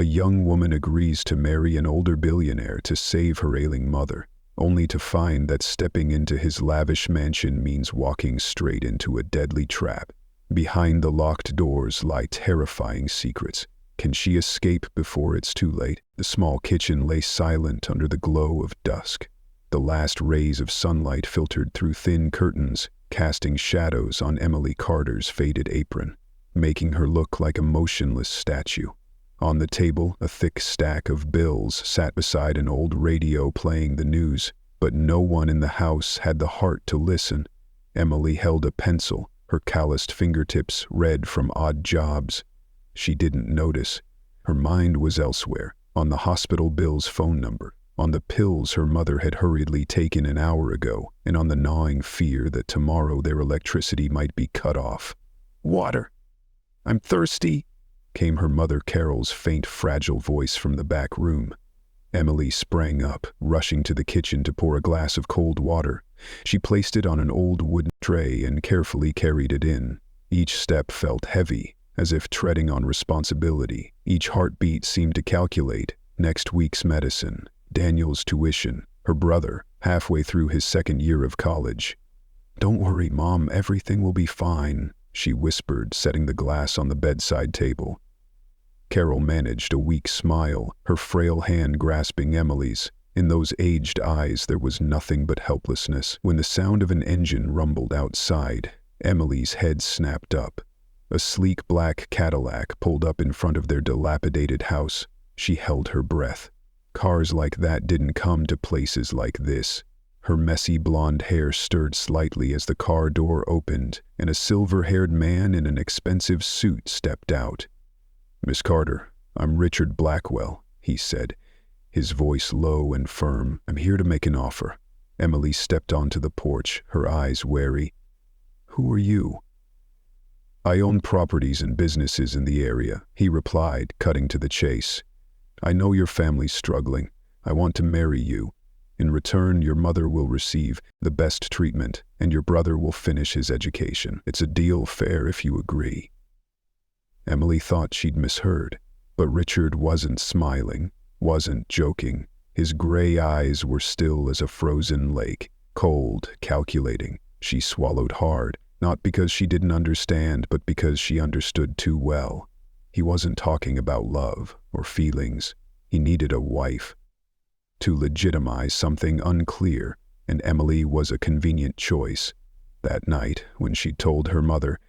A young woman agrees to marry an older billionaire to save her ailing mother, only to find that stepping into his lavish mansion means walking straight into a deadly trap. Behind the locked doors lie terrifying secrets. Can she escape before it's too late? The small kitchen lay silent under the glow of dusk. The last rays of sunlight filtered through thin curtains, casting shadows on Emily Carter's faded apron, making her look like a motionless statue. On the table, a thick stack of bills sat beside an old radio playing the news, but no one in the house had the heart to listen. Emily held a pencil, her calloused fingertips red from odd jobs. She didn't notice. Her mind was elsewhere, on the hospital bill's phone number, on the pills her mother had hurriedly taken an hour ago, and on the gnawing fear that tomorrow their electricity might be cut off. "Water! I'm thirsty!" came her mother Carol's faint, fragile voice from the back room. Emily sprang up, rushing to the kitchen to pour a glass of cold water. She placed it on an old wooden tray and carefully carried it in. Each step felt heavy, as if treading on responsibility. Each heartbeat seemed to calculate next week's medicine, Daniel's tuition, her brother, halfway through his second year of college. "Don't worry, Mom, everything will be fine," she whispered, setting the glass on the bedside table. Carol managed a weak smile, her frail hand grasping Emily's. In those aged eyes there was nothing but helplessness. When the sound of an engine rumbled outside, Emily's head snapped up. A sleek black Cadillac pulled up in front of their dilapidated house. She held her breath. Cars like that didn't come to places like this. Her messy blonde hair stirred slightly as the car door opened, and a silver-haired man in an expensive suit stepped out. "Miss Carter, I'm Richard Blackwell," he said, his voice low and firm. "I'm here to make an offer." Emily stepped onto the porch, her eyes wary. "Who are you?" "I own properties and businesses in the area," he replied, cutting to the chase. "I know your family's struggling. I want to marry you. In return, your mother will receive the best treatment, and your brother will finish his education. It's a deal fair if you agree." Emily thought she'd misheard, but Richard wasn't smiling, wasn't joking. His gray eyes were still as a frozen lake, cold, calculating. She swallowed hard, not because she didn't understand, but because she understood too well. He wasn't talking about love or feelings. He needed a wife to legitimize something unclear, and Emily was a convenient choice. That night, when she told her mother,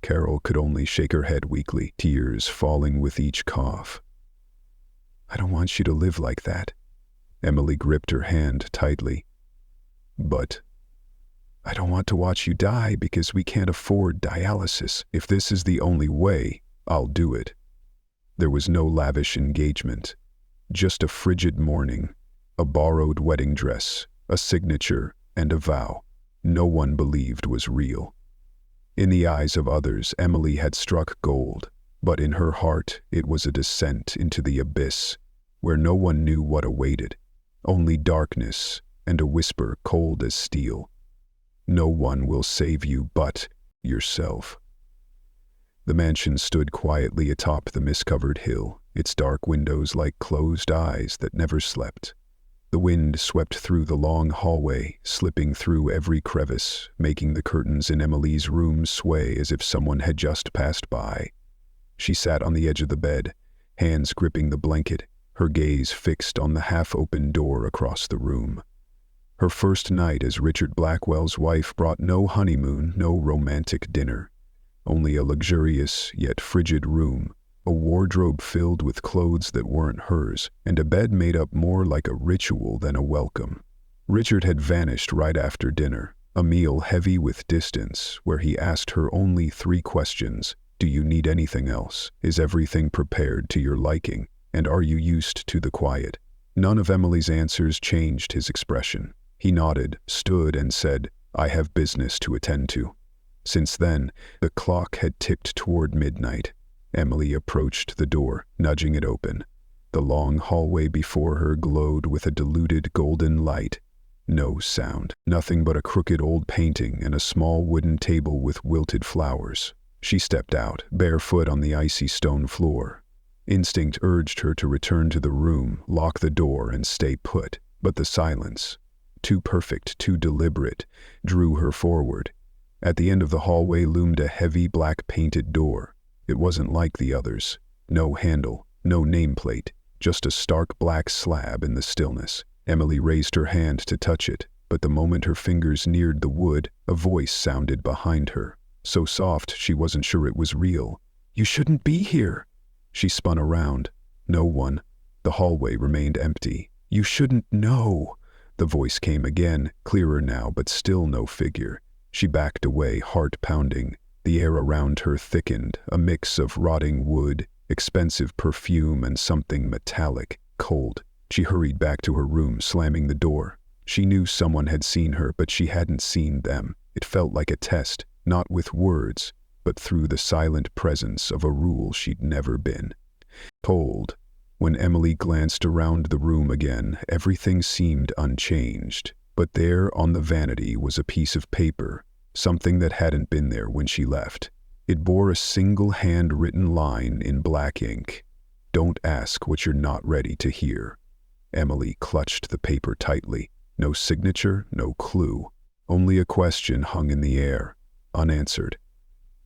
Carol could only shake her head weakly, tears falling with each cough. "I don't want you to live like that." Emily gripped her hand tightly. "But I don't want to watch you die because we can't afford dialysis. If this is the only way, I'll do it." There was no lavish engagement, just a frigid morning, a borrowed wedding dress, a signature, and a vow no one believed was real. In the eyes of others, Emily had struck gold, but in her heart it was a descent into the abyss, where no one knew what awaited, only darkness and a whisper cold as steel. "No one will save you but yourself." The mansion stood quietly atop the mist-covered hill, its dark windows like closed eyes that never slept. The wind swept through the long hallway, slipping through every crevice, making the curtains in Emily's room sway as if someone had just passed by. She sat on the edge of the bed, hands gripping the blanket, her gaze fixed on the half-open door across the room. Her first night as Richard Blackwell's wife brought no honeymoon, no romantic dinner, only a luxurious yet frigid room, a wardrobe filled with clothes that weren't hers, and a bed made up more like a ritual than a welcome. Richard had vanished right after dinner, a meal heavy with distance, where he asked her only 3 questions. "Do you need anything else? Is everything prepared to your liking? And are you used to the quiet?" None of Emily's answers changed his expression. He nodded, stood, and said, "I have business to attend to." Since then, the clock had ticked toward midnight. Emily approached the door, nudging it open. The long hallway before her glowed with a diluted golden light. No sound, nothing but a crooked old painting and a small wooden table with wilted flowers. She stepped out, barefoot on the icy stone floor. Instinct urged her to return to the room, lock the door, and stay put. But the silence, too perfect, too deliberate, drew her forward. At the end of the hallway loomed a heavy black-painted door. It wasn't like the others. No handle, no nameplate, just a stark black slab in the stillness. Emily raised her hand to touch it, but the moment her fingers neared the wood, a voice sounded behind her. So soft she wasn't sure it was real. "You shouldn't be here." She spun around. No one. The hallway remained empty. "You shouldn't know." The voice came again, clearer now, but still no figure. She backed away, heart pounding. The air around her thickened, a mix of rotting wood, expensive perfume, and something metallic, cold. She hurried back to her room, slamming the door. She knew someone had seen her, but she hadn't seen them. It felt like a test, not with words, but through the silent presence of a rule she'd never been told. When Emily glanced around the room again, everything seemed unchanged. But there on the vanity was a piece of paper, something that hadn't been there when she left. It bore a single handwritten line in black ink. "Don't ask what you're not ready to hear." Emily clutched the paper tightly. No signature, no clue. Only a question hung in the air, unanswered.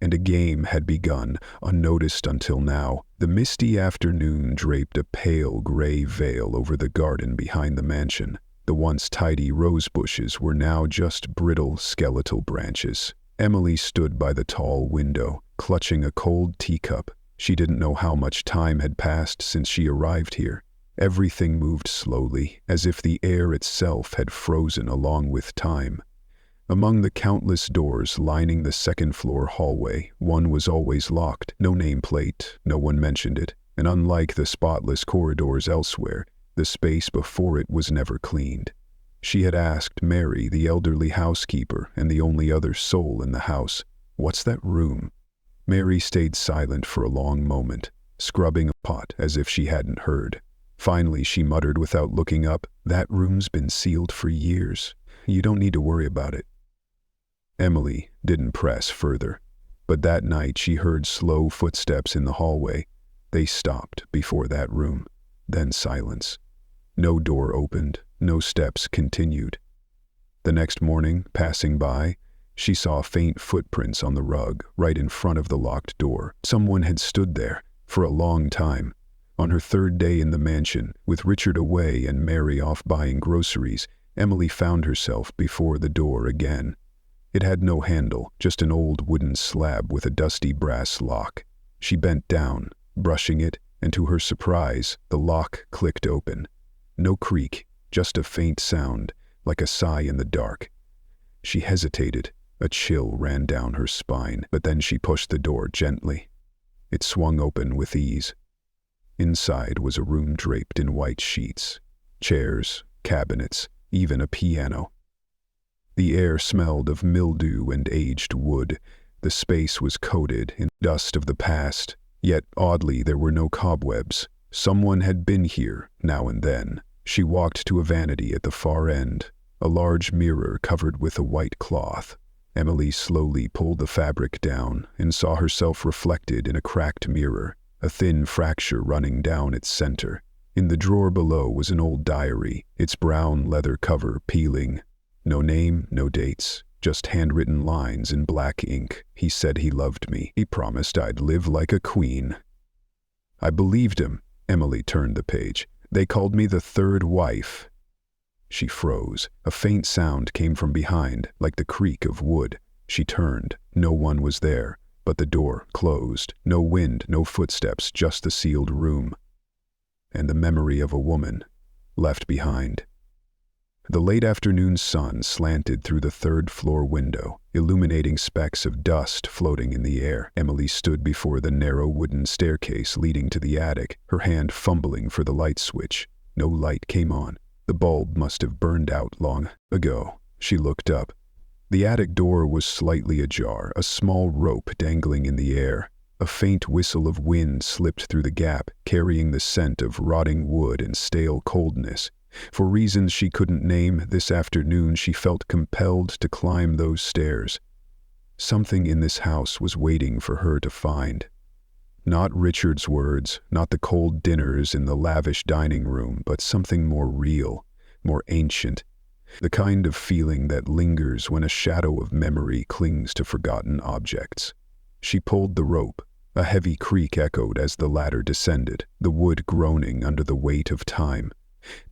And a game had begun, unnoticed until now. The misty afternoon draped a pale gray veil over the garden behind the mansion. The once tidy rose bushes were now just brittle, skeletal branches. Emily stood by the tall window, clutching a cold teacup. She didn't know how much time had passed since she arrived here. Everything moved slowly, as if the air itself had frozen along with time. Among the countless doors lining the second-floor hallway, one was always locked. No nameplate, no one mentioned it, and unlike the spotless corridors elsewhere, the space before it was never cleaned. She had asked Mary, the elderly housekeeper and the only other soul in the house, "What's that room?" Mary stayed silent for a long moment, scrubbing a pot as if she hadn't heard. Finally, she muttered without looking up, "That room's been sealed for years. You don't need to worry about it." Emily didn't press further, but that night she heard slow footsteps in the hallway. They stopped before that room, then silence. No door opened, no steps continued. The next morning, passing by, she saw faint footprints on the rug right in front of the locked door. Someone had stood there for a long time. On her third day in the mansion, with Richard away and Mary off buying groceries, Emily found herself before the door again. It had no handle, just an old wooden slab with a dusty brass lock. She bent down, brushing it, and to her surprise, the lock clicked open. No creak, just a faint sound, like a sigh in the dark. She hesitated. A chill ran down her spine, but then she pushed the door gently. It swung open with ease. Inside was a room draped in white sheets. Chairs, cabinets, even a piano. The air smelled of mildew and aged wood. The space was coated in dust of the past, yet oddly there were no cobwebs. Someone had been here now and then. She walked to a vanity at the far end, a large mirror covered with a white cloth. Emily slowly pulled the fabric down and saw herself reflected in a cracked mirror, a thin fracture running down its center. In the drawer below was an old diary, its brown leather cover peeling. No name, no dates, just handwritten lines in black ink. "He said he loved me. He promised I'd live like a queen." I believed him. Emily turned the page. "They called me the third wife." She froze. A faint sound came from behind, like the creak of wood. She turned. No one was there, but the door closed. No wind, no footsteps, just the sealed room. And the memory of a woman left behind. The late afternoon sun slanted through the third-floor window, illuminating specks of dust floating in the air. Emily stood before the narrow wooden staircase leading to the attic, her hand fumbling for the light switch. No light came on. The bulb must have burned out long ago. She looked up. The attic door was slightly ajar, a small rope dangling in the air. A faint whistle of wind slipped through the gap, carrying the scent of rotting wood and stale coldness. For reasons she couldn't name, this afternoon she felt compelled to climb those stairs. Something in this house was waiting for her to find. Not Richard's words, not the cold dinners in the lavish dining room, but something more real, more ancient. The kind of feeling that lingers when a shadow of memory clings to forgotten objects. She pulled the rope. A heavy creak echoed as the ladder descended, the wood groaning under the weight of time.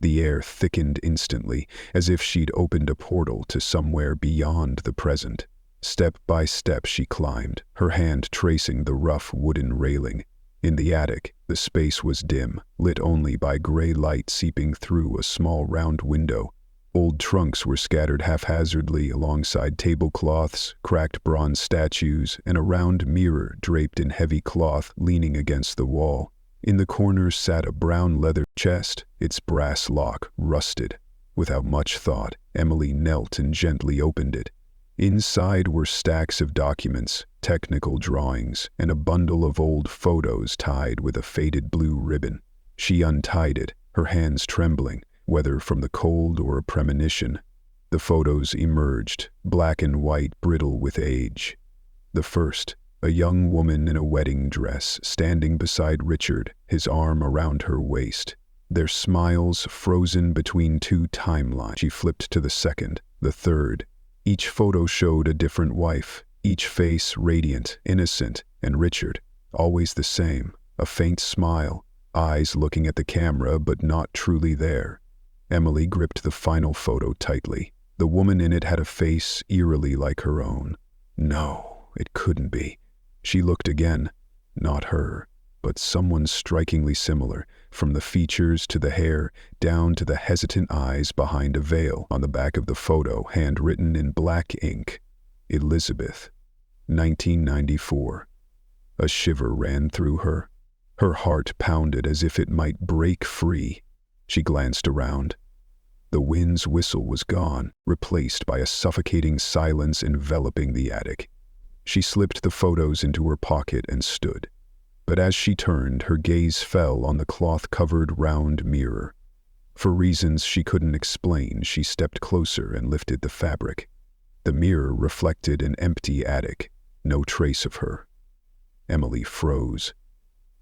The air thickened instantly, as if she'd opened a portal to somewhere beyond the present. Step by step she climbed, her hand tracing the rough wooden railing. In the attic, the space was dim, lit only by gray light seeping through a small round window. Old trunks were scattered haphazardly alongside tablecloths, cracked bronze statues, and a round mirror draped in heavy cloth leaning against the wall. In the corner sat a brown leather chest, its brass lock rusted. Without much thought, Emily knelt and gently opened it. Inside were stacks of documents, technical drawings, and a bundle of old photos tied with a faded blue ribbon. She untied it, her hands trembling, whether from the cold or a premonition. The photos emerged, black and white, brittle with age. The first, a young woman in a wedding dress, standing beside Richard, his arm around her waist. Their smiles frozen between two timelines. She flipped to the second, the third. Each photo showed a different wife, each face radiant, innocent, and Richard, always the same, a faint smile, eyes looking at the camera but not truly there. Emily gripped the final photo tightly. The woman in it had a face eerily like her own. No, it couldn't be. She looked again. Not her, but someone strikingly similar, from the features to the hair, down to the hesitant eyes behind a veil. On the back of the photo, handwritten in black ink, Elizabeth, 1994. A shiver ran through her. Her heart pounded as if it might break free. She glanced around. The wind's whistle was gone, replaced by a suffocating silence enveloping the attic. She slipped the photos into her pocket and stood. But as she turned, her gaze fell on the cloth-covered round mirror. For reasons she couldn't explain, she stepped closer and lifted the fabric. The mirror reflected an empty attic, no trace of her. Emily froze.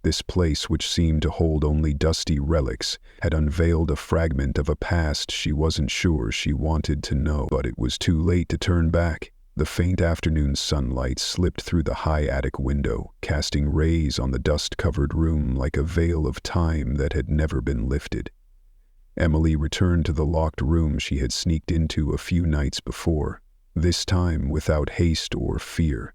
This place, which seemed to hold only dusty relics, had unveiled a fragment of a past she wasn't sure she wanted to know. But it was too late to turn back. The faint afternoon sunlight slipped through the high attic window, casting rays on the dust-covered room like a veil of time that had never been lifted. Emily returned to the locked room she had sneaked into a few nights before, this time without haste or fear.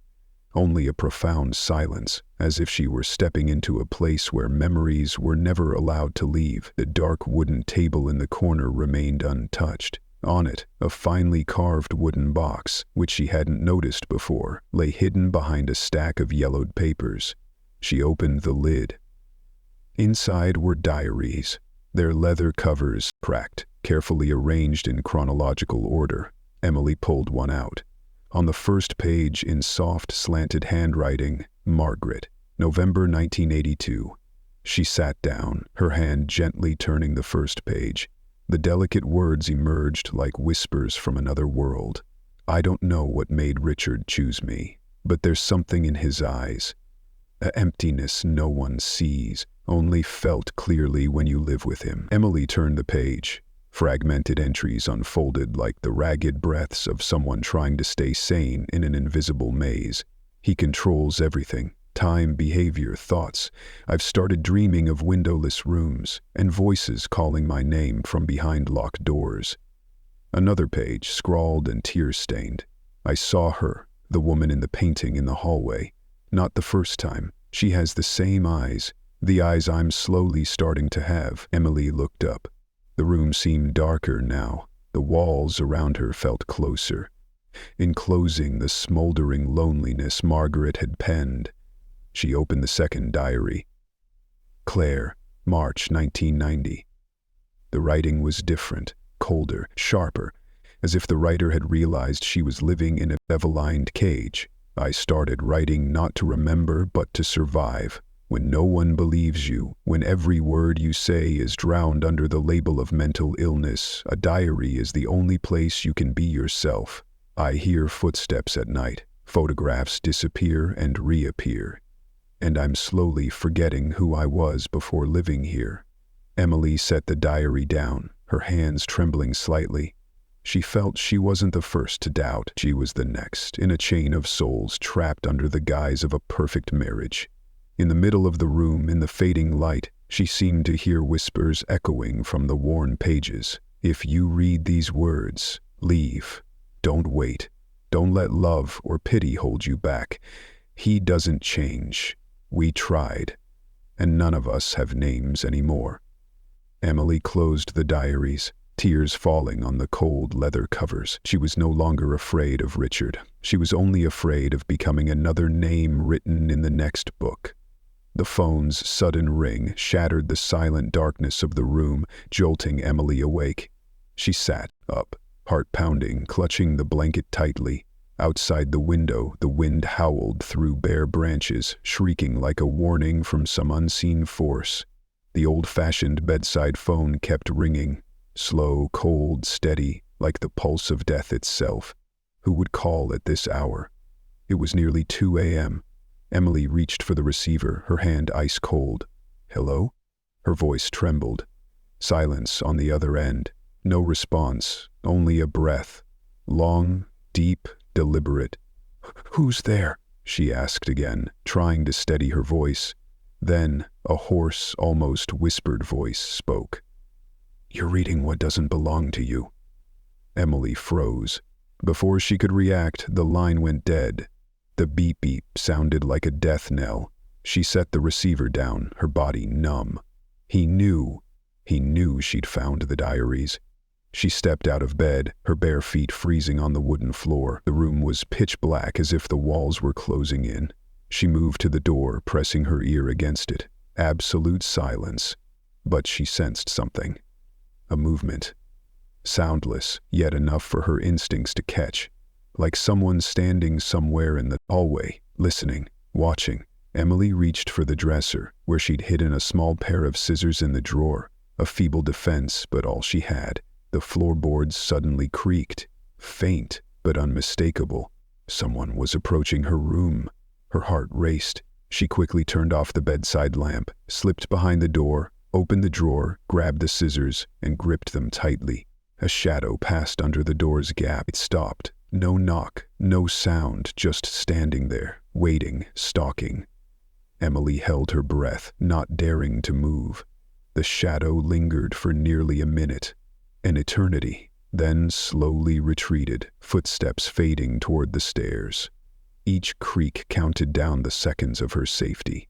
Only a profound silence, as if she were stepping into a place where memories were never allowed to leave. The dark wooden table in the corner remained untouched. On it, a finely carved wooden box, which she hadn't noticed before, lay hidden behind a stack of yellowed papers. She opened the lid. Inside were diaries, their leather covers cracked, carefully arranged in chronological order. Emily pulled one out. On the first page, in soft, slanted handwriting, Margaret, November 1982. She sat down, her hand gently turning the first page. The delicate words emerged like whispers from another world. I don't know what made Richard choose me, but there's something in his eyes. An emptiness no one sees, only felt clearly when you live with him. Emily turned the page. Fragmented entries unfolded like the ragged breaths of someone trying to stay sane in an invisible maze. He controls everything. Time, behavior, thoughts. I've started dreaming of windowless rooms and voices calling my name from behind locked doors. Another page, scrawled and tear-stained. I saw her, the woman in the painting in the hallway. Not the first time. She has the same eyes, the eyes I'm slowly starting to have. Emily looked up. The room seemed darker now. The walls around her felt closer, enclosing the smoldering loneliness Margaret had penned. She opened the second diary. Claire, March 1990. The writing was different, colder, sharper, as if the writer had realized she was living in a bevel-lined cage. I started writing not to remember but to survive. When no one believes you, when every word you say is drowned under the label of mental illness, a diary is the only place you can be yourself. I hear footsteps at night. Photographs disappear and reappear. and I'm slowly forgetting who I was before living here." Emily set the diary down, her hands trembling slightly. She felt she wasn't the first to doubt. She was the next in a chain of souls trapped under the guise of a perfect marriage. In the middle of the room, in the fading light, she seemed to hear whispers echoing from the worn pages. "If you read these words, leave. Don't wait. Don't let love or pity hold you back. He doesn't change. We tried. And none of us have names anymore." Emily closed the diaries, tears falling on the cold leather covers. She was no longer afraid of Richard. She was only afraid of becoming another name written in the next book. The phone's sudden ring shattered the silent darkness of the room, jolting Emily awake. She sat up, heart pounding, clutching the blanket tightly. Outside the window, the wind howled through bare branches, shrieking like a warning from some unseen force. The old-fashioned bedside phone kept ringing, slow, cold, steady, like the pulse of death itself. Who would call at this hour? It was nearly 2 a.m. Emily reached for the receiver, her hand ice cold. "Hello?" Her voice trembled. Silence on the other end. No response, only a breath. Long, deep, deliberate. "Who's there?" she asked again, trying to steady her voice. Then a hoarse, almost whispered voice spoke. "You're reading what doesn't belong to you." Emily froze. Before she could react, the line went dead. The beep-beep sounded like a death knell. She set the receiver down, her body numb. He knew she'd found the diaries. She stepped out of bed, her bare feet freezing on the wooden floor. The room was pitch black, as if the walls were closing in. She moved to the door, pressing her ear against it. Absolute silence. But she sensed something. A movement. Soundless, yet enough for her instincts to catch. Like someone standing somewhere in the hallway, listening, watching. Emily reached for the dresser, where she'd hidden a small pair of scissors in the drawer. A feeble defense, but all she had. The floorboards suddenly creaked. Faint, but unmistakable. Someone was approaching her room. Her heart raced. She quickly turned off the bedside lamp, slipped behind the door, opened the drawer, grabbed the scissors, and gripped them tightly. A shadow passed under the door's gap. It stopped. No knock, no sound, just standing there, waiting, stalking. Emily held her breath, not daring to move. The shadow lingered for nearly a minute, an eternity, then slowly retreated, footsteps fading toward the stairs. Each creak counted down the seconds of her safety.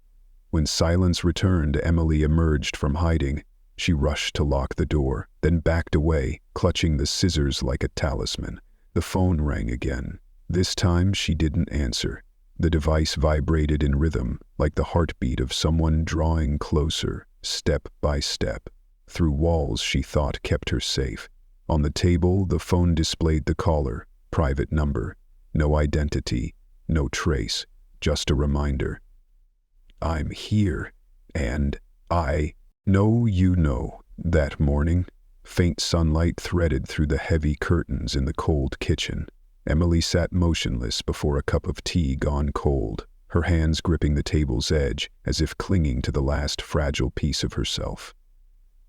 When silence returned, Emily emerged from hiding. She rushed to lock the door, then backed away, clutching the scissors like a talisman. The phone rang again. This time she didn't answer. The device vibrated in rhythm, like the heartbeat of someone drawing closer, step by step, through walls she thought kept her safe. On the table, the phone displayed the caller, private number, no identity, no trace, just a reminder. "I'm here, and I know you know." That morning, faint sunlight threaded through the heavy curtains in the cold kitchen. Emily sat motionless before a cup of tea gone cold, her hands gripping the table's edge as if clinging to the last fragile piece of herself.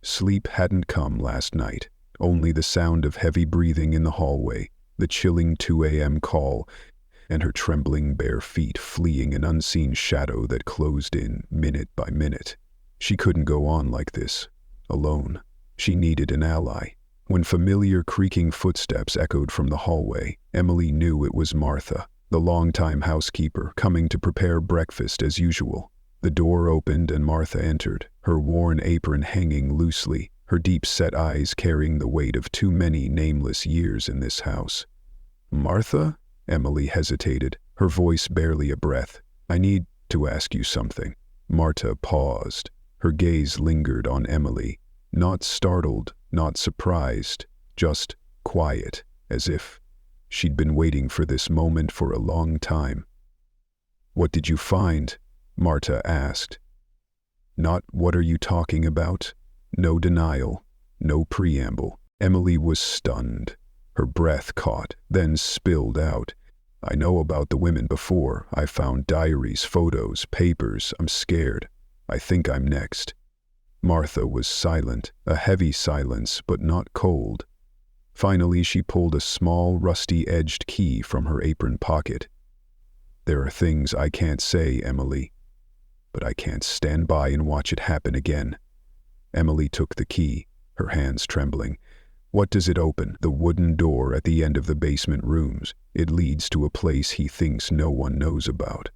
Sleep hadn't come last night, only the sound of heavy breathing in the hallway, the chilling 2 a.m. call, and her trembling bare feet fleeing an unseen shadow that closed in minute by minute. She couldn't go on like this, alone. She needed an ally. When familiar creaking footsteps echoed from the hallway, Emily knew it was Martha, the longtime housekeeper, coming to prepare breakfast as usual. The door opened and Martha entered, her worn apron hanging loosely, her deep-set eyes carrying the weight of too many nameless years in this house. "Martha?" Emily hesitated, her voice barely a breath. "I need to ask you something." Martha paused. Her gaze lingered on Emily, not startled, not surprised, just quiet, as if she'd been waiting for this moment for a long time. "What did you find?" Martha asked. Not "what are you talking about?" No denial, no preamble. Emily was stunned. Her breath caught, then spilled out. I know about the women before. I found diaries, photos, papers. I'm scared. I think I'm next." Martha was silent, a heavy silence, but not cold. Finally, she pulled a small, rusty-edged key from her apron pocket. "There are things I can't say, Emily, but I can't stand by and watch it happen again." Emily took the key, her hands trembling. "What does it open?" "The wooden door at the end of the basement rooms. It leads to a place he thinks no one knows about."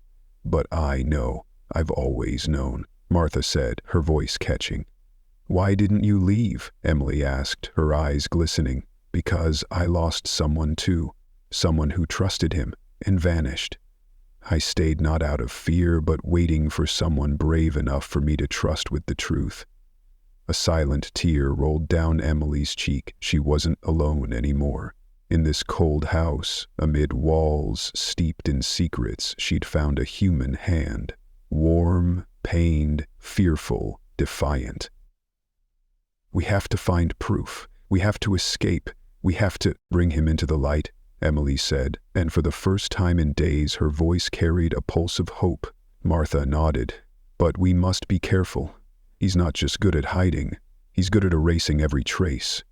"But I know. I've always known," Martha said, her voice catching. "Why didn't you leave?" Emily asked, her eyes glistening. "Because I lost someone too. Someone who trusted him and vanished. I stayed not out of fear, but waiting for someone brave enough for me to trust with the truth." A silent tear rolled down Emily's cheek. She wasn't alone anymore. In this cold house, amid walls steeped in secrets, she'd found a human hand. Warm, pained, fearful, defiant. "We have to find proof. We have to escape. We have to bring him into the light," Emily said, and for the first time in days her voice carried a pulse of hope. Martha nodded. "But we must be careful. He's not just good at hiding. He's good at erasing every trace."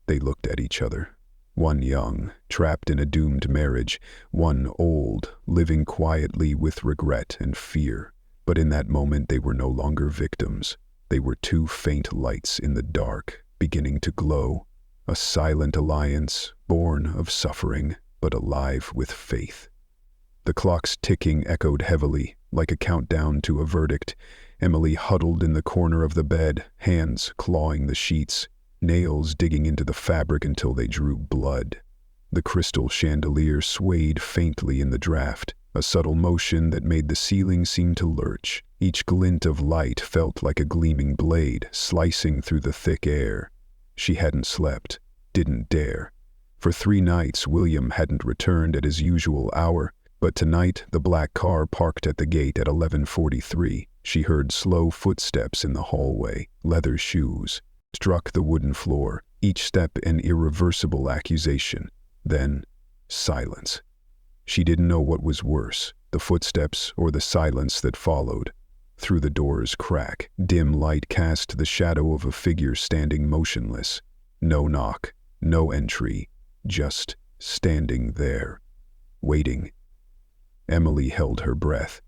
They looked at each other. One young, trapped in a doomed marriage. One old, living quietly with regret and fear. But in that moment they were no longer victims. They were two faint lights in the dark, beginning to glow. A silent alliance, born of suffering, but alive with faith. The clock's ticking echoed heavily, like a countdown to a verdict. Emily huddled in the corner of the bed, hands clawing the sheets, nails digging into the fabric until they drew blood. The crystal chandelier swayed faintly in the draft, a subtle motion that made the ceiling seem to lurch. Each glint of light felt like a gleaming blade, slicing through the thick air. She hadn't slept, didn't dare. For 3 nights, William hadn't returned at his usual hour, but tonight the black car parked at the gate at 11:43. She heard slow footsteps in the hallway, leather shoes, struck the wooden floor, each step an irreversible accusation. Then, silence. She didn't know what was worse, the footsteps or the silence that followed. Through the door's crack, dim light cast the shadow of a figure standing motionless. No knock, no entry, just standing there, waiting. Emily held her breath.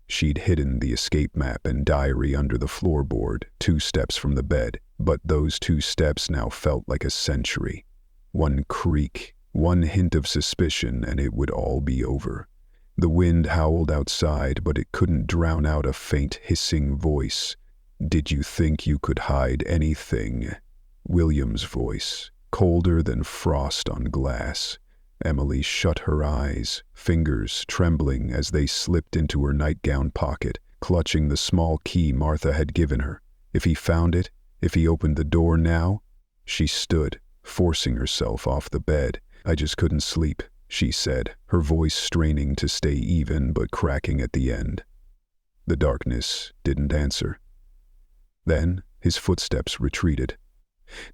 She'd hidden the escape map and diary under the floorboard, 2 steps from the bed, but those 2 steps now felt like a century. One creak, one hint of suspicion, and it would all be over. The wind howled outside, but it couldn't drown out a faint hissing voice. "Did you think you could hide anything?" William's voice, colder than frost on glass. Emily shut her eyes, fingers trembling as they slipped into her nightgown pocket, clutching the small key Martha had given her. If he found it, if he opened the door now? She stood, forcing herself off the bed. "I just couldn't sleep," she said, her voice straining to stay even but cracking at the end. The darkness didn't answer. Then his footsteps retreated.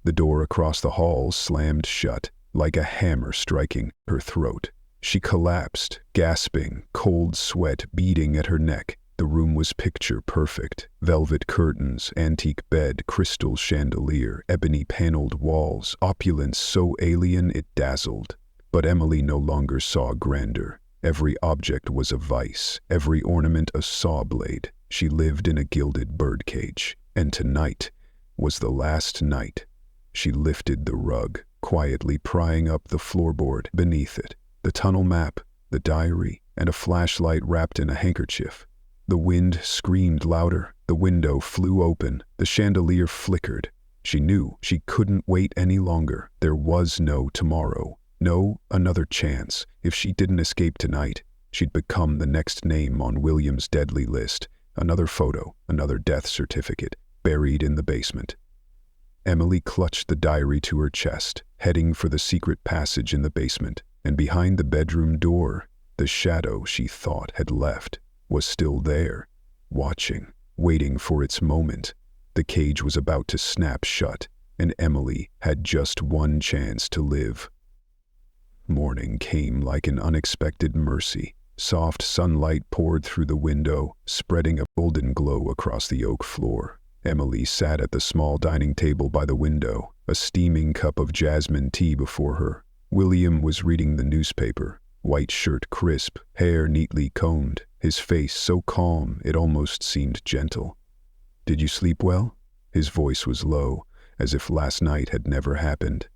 The door across the hall slammed shut, like a hammer striking her throat. She collapsed, gasping, cold sweat beading at her neck. The room was picture perfect. Velvet curtains, antique bed, crystal chandelier, ebony paneled walls, opulence so alien it dazzled. But Emily no longer saw grandeur. Every object was a vice, every ornament a saw blade. She lived in a gilded birdcage, and tonight was the last night. She lifted the rug, quietly prying up the floorboard beneath it. The tunnel map, the diary, and a flashlight wrapped in a handkerchief. The wind screamed louder. The window flew open. The chandelier flickered. She knew she couldn't wait any longer. There was no tomorrow. No another chance. If she didn't escape tonight, she'd become the next name on William's deadly list. Another photo, another death certificate, buried in the basement. Emily clutched the diary to her chest, heading for the secret passage in the basement. And behind the bedroom door, the shadow she thought had left was still there, watching, waiting for its moment. The cage was about to snap shut, and Emily had just one chance to live. Morning came like an unexpected mercy. Soft sunlight poured through the window, spreading a golden glow across the oak floor. Emily sat at the small dining table by the window, a steaming cup of jasmine tea before her. William was reading the newspaper, white shirt crisp, hair neatly combed, his face so calm it almost seemed gentle. "Did you sleep well?" His voice was low, as if last night had never happened.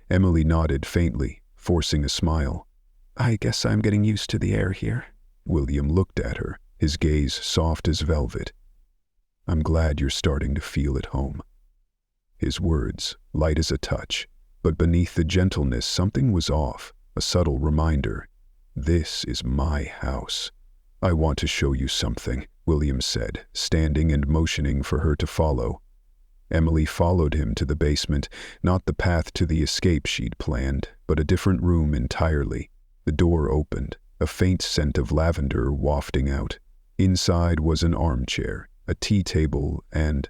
Emily nodded faintly, forcing a smile. "I guess I'm getting used to the air here." William looked at her, his gaze soft as velvet. "I'm glad you're starting to feel at home." His words, light as a touch, but beneath the gentleness something was off, a subtle reminder. "This is my house. I want to show you something," William said, standing and motioning for her to follow. Emily followed him to the basement, not the path to the escape she'd planned, but a different room entirely. The door opened, a faint scent of lavender wafting out. Inside was an armchair, a tea table, and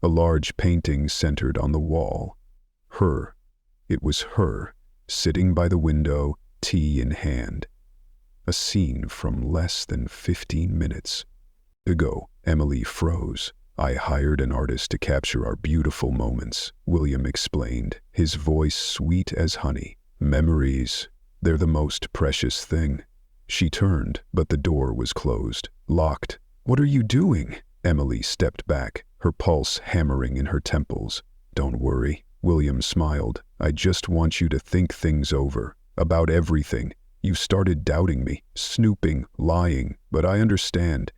a large painting centered on the wall. Her. It was her, sitting by the window, tea in hand. A scene from less than 15 minutes ago. Emily froze. "I hired an artist to capture our beautiful moments," William explained, his voice sweet as honey. "Memories, they're the most precious thing." She turned, but the door was closed, locked. "What are you doing?" Emily stepped back, her pulse hammering in her temples. "Don't worry," William smiled. "I just want you to think things over, about everything. You started doubting me, snooping, lying, but I understand.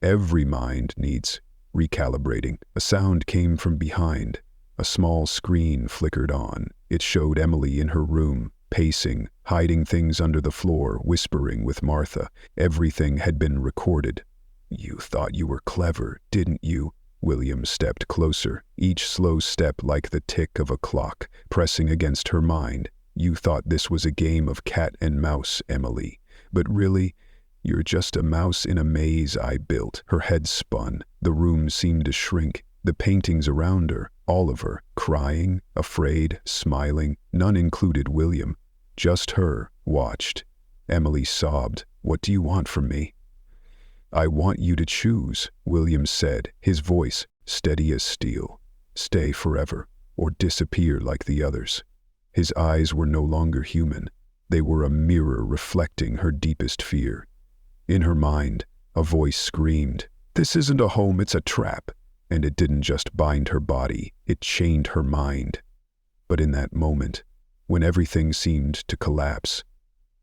Every mind needs recalibrating." A sound came from behind. A small screen flickered on. It showed Emily in her room, pacing, hiding things under the floor, whispering with Martha. Everything had been recorded. "You thought you were clever, didn't you?" William stepped closer, each slow step like the tick of a clock, pressing against her mind. "You thought this was a game of cat and mouse, Emily. But really, you're just a mouse in a maze I built." Her head spun. The room seemed to shrink. The paintings around her, all of her, crying, afraid, smiling, none included William. Just her, watched. Emily sobbed. "What do you want from me?" "I want you to choose," William said, his voice steady as steel. "Stay forever, or disappear like the others." His eyes were no longer human. They were a mirror reflecting her deepest fear. In her mind, a voice screamed, "This isn't a home, it's a trap." And it didn't just bind her body, it chained her mind. But in that moment, when everything seemed to collapse,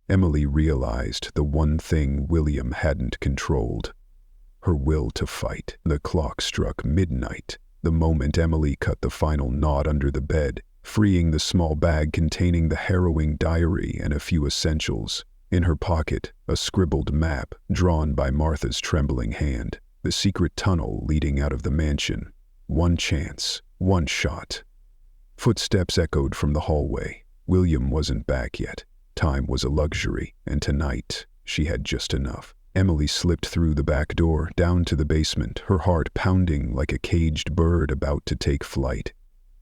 Emily realized the one thing William hadn't controlled: her will to fight. The clock struck midnight, the moment Emily cut the final knot under the bed, freeing the small bag containing the harrowing diary and a few essentials. In her pocket, a scribbled map drawn by Martha's trembling hand. The secret tunnel leading out of the mansion. One chance, one shot. Footsteps echoed from the hallway. William wasn't back yet. Time was a luxury, and tonight she had just enough. Emily slipped through the back door, down to the basement, her heart pounding like a caged bird about to take flight.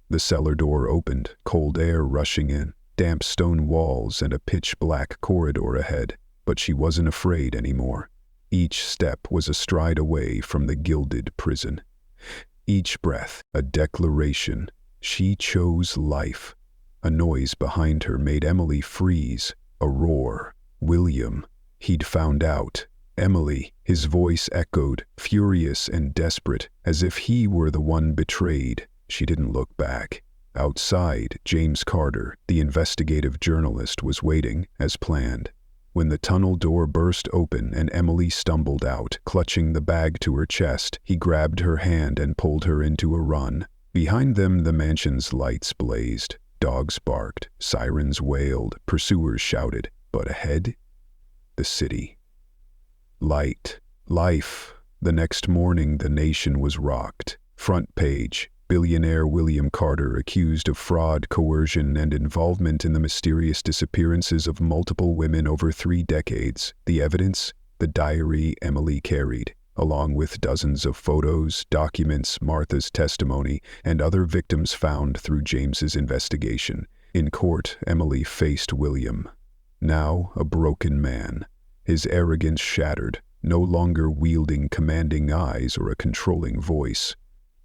The cellar door opened, cold air rushing in, damp stone walls and a pitch-black corridor ahead. But she wasn't afraid anymore. Each step was a stride away from the gilded prison. Each breath a declaration. She chose life. A noise behind her made Emily freeze. A roar. William. He'd found out. Emily. His voice echoed, furious and desperate, as if he were the one betrayed. She didn't look back. Outside, James Carter, the investigative journalist, was waiting, as planned. When the tunnel door burst open and Emily stumbled out, clutching the bag to her chest, he grabbed her hand and pulled her into a run. Behind them, the mansion's lights blazed. Dogs barked, sirens wailed, pursuers shouted. But ahead, the city. Light. Life. The next morning, the nation was rocked. Front page. Billionaire William Carter accused of fraud, coercion, and involvement in the mysterious disappearances of multiple women over 3 decades. The evidence? The diary Emily carried, along with dozens of photos, documents, Martha's testimony, and other victims found through James's investigation. In court, Emily faced William, now a broken man, his arrogance shattered, no longer wielding commanding eyes or a controlling voice.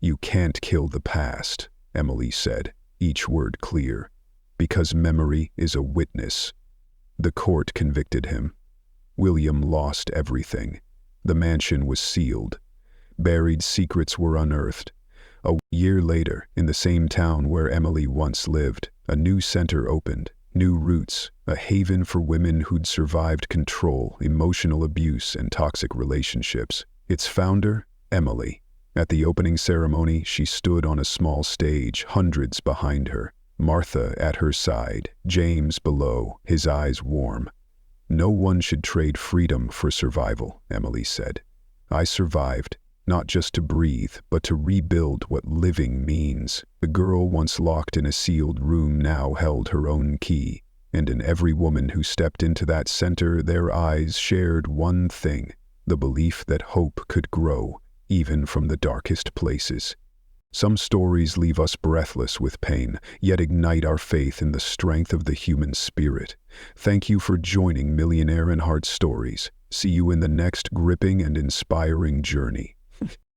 "You can't kill the past," Emily said, each word clear, "because memory is a witness." The court convicted him. William lost everything. The mansion was sealed. Buried secrets were unearthed. A year later, in the same town where Emily once lived, a new center opened, New Roots, a haven for women who'd survived control, emotional abuse, and toxic relationships. Its founder, Emily. At the opening ceremony, she stood on a small stage, hundreds behind her. Martha at her side, James below, his eyes warm. "No one should trade freedom for survival," Emily said. "I survived, not just to breathe, but to rebuild what living means." The girl once locked in a sealed room now held her own key, and in every woman who stepped into that center, their eyes shared one thing: the belief that hope could grow, even from the darkest places. Some stories leave us breathless with pain, yet ignite our faith in the strength of the human spirit. Thank you for joining Millionaire Heart Stories. See you in the next gripping and inspiring journey.